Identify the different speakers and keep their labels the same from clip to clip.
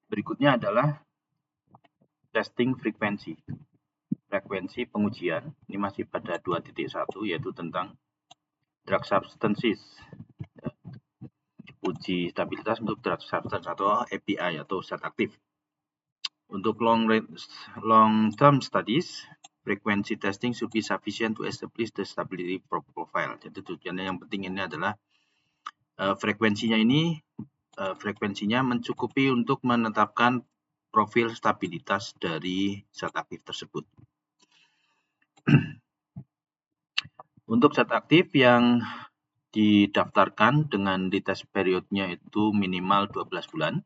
Speaker 1: Berikutnya adalah testing frekuensi. Frekuensi pengujian. Ini masih pada 2.1 yaitu tentang drug substances. Uji stabilitas untuk drug substance atau API atau zat aktif. Untuk long term studies, frequency testing should be sufficient to establish the stability profile. Jadi tujuannya yang penting ini adalah frekuensinya mencukupi untuk menetapkan profil stabilitas dari zat aktif tersebut. Untuk zat aktif yang didaftarkan dengan retest periodnya itu minimal 12 bulan,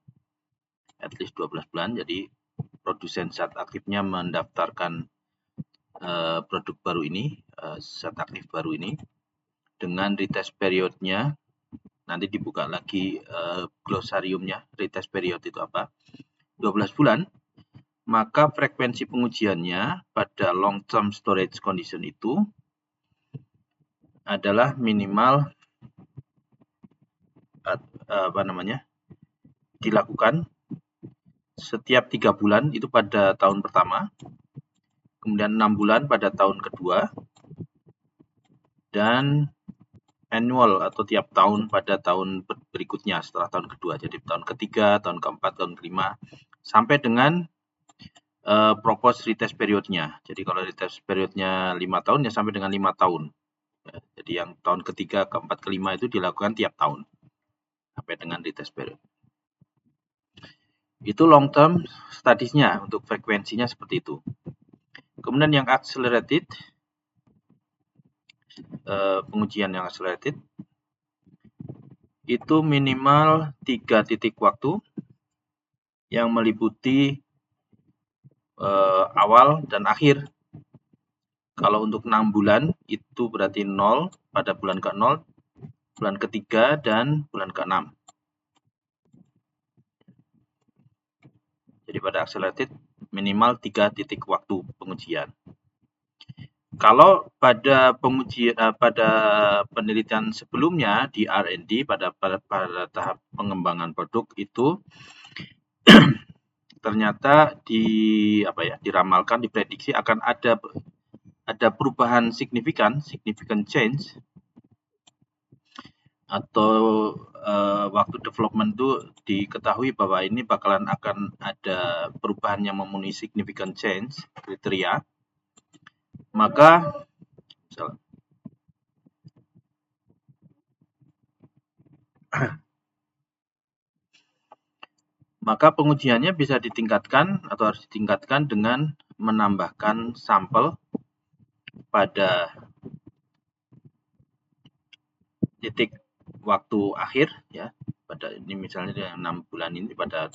Speaker 1: at least 12 bulan. Jadi produsen zat aktifnya mendaftarkan produk baru ini, zat aktif baru ini dengan retest periodnya. Nanti dibuka lagi glosariumnya, retest period itu apa, 12 bulan, maka frekuensi pengujiannya pada long term storage condition itu adalah minimal dilakukan setiap 3 bulan itu pada tahun pertama, kemudian 6 bulan pada tahun kedua, dan annual atau tiap tahun pada tahun berikutnya setelah tahun kedua. Jadi tahun ketiga, tahun keempat, tahun kelima, sampai dengan propose retest periodnya. Jadi kalau retest periodnya 5 tahun ya sampai dengan 5 tahun. Jadi yang tahun ketiga, keempat, kelima itu dilakukan tiap tahun sampai dengan retest period. Itu long term studies-nya untuk frekuensinya seperti itu. Kemudian yang accelerated, pengujian yang accelerated itu minimal 3 titik waktu yang meliputi awal dan akhir. Kalau untuk 6 bulan itu berarti 0 pada bulan ke-0, bulan ketiga, dan bulan ke-6. Jadi pada accelerated minimal 3 titik waktu pengujian. Kalau pada pada penelitian sebelumnya di R&D pada tahap pengembangan produk itu ternyata diramalkan, diprediksi akan ada perubahan significant change atau waktu development itu diketahui bahwa ini bakalan akan ada perubahan yang memenuhi significant change kriteria, maka pengujiannya bisa ditingkatkan atau harus ditingkatkan dengan menambahkan sampel pada titik waktu akhir, ya, pada ini misalnya 6 bulan ini pada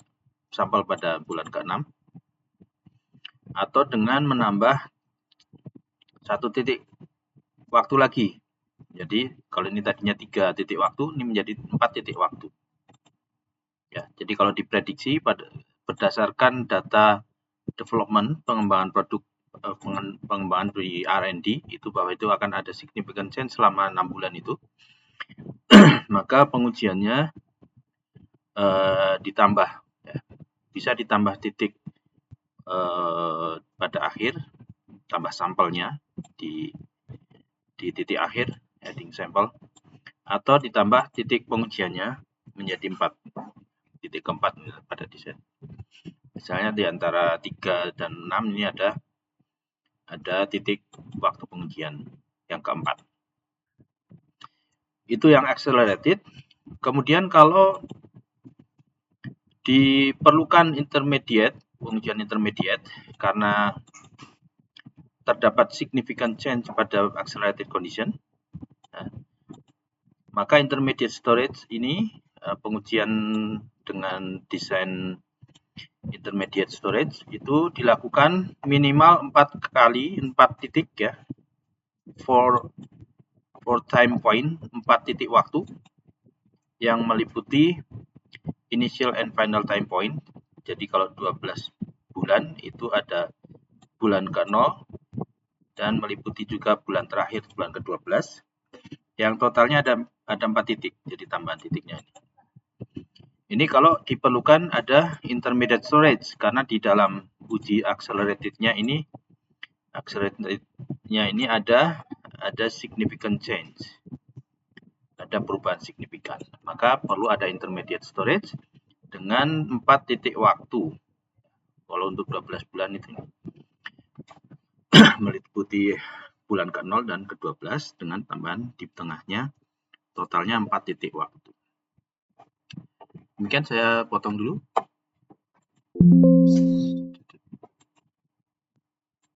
Speaker 1: sampel pada bulan ke-6, atau dengan menambah 1 titik waktu lagi. Jadi kalau ini tadinya 3 titik waktu, ini menjadi 4 titik waktu. Ya, jadi kalau diprediksi berdasarkan data development, pengembangan produk, pengembangan di R&D itu bahwa itu akan ada significant change selama 6 bulan itu, maka pengujiannya ditambah, ya. Bisa ditambah titik pada akhir, tambah sampelnya di titik akhir, heading sampel, atau ditambah titik pengujiannya menjadi 4, titik keempat pada desain. Misalnya di antara 3 dan 6 ini ada titik waktu pengujian yang keempat. Itu yang accelerated. Kemudian kalau diperlukan pengujian intermediate karena terdapat significant change pada accelerated condition, maka intermediate storage ini pengujian dengan desain intermediate storage itu dilakukan minimal 4 titik, ya, for time point, 4 titik waktu yang meliputi initial and final time point. Jadi kalau 12 bulan itu ada bulan ke-0 dan meliputi juga bulan terakhir, bulan ke-12, yang totalnya ada 4 titik, jadi tambahan titiknya ini. Ini kalau diperlukan ada intermediate storage, karena di dalam uji accelerated-nya ini ada significant change, ada perubahan signifikan, maka perlu ada intermediate storage dengan 4 titik waktu. Kalau untuk 12 bulan itu meliputi bulan ke-0 dan ke-12 dengan tambahan di tengahnya, totalnya 4 titik waktu. Demikian, saya potong dulu.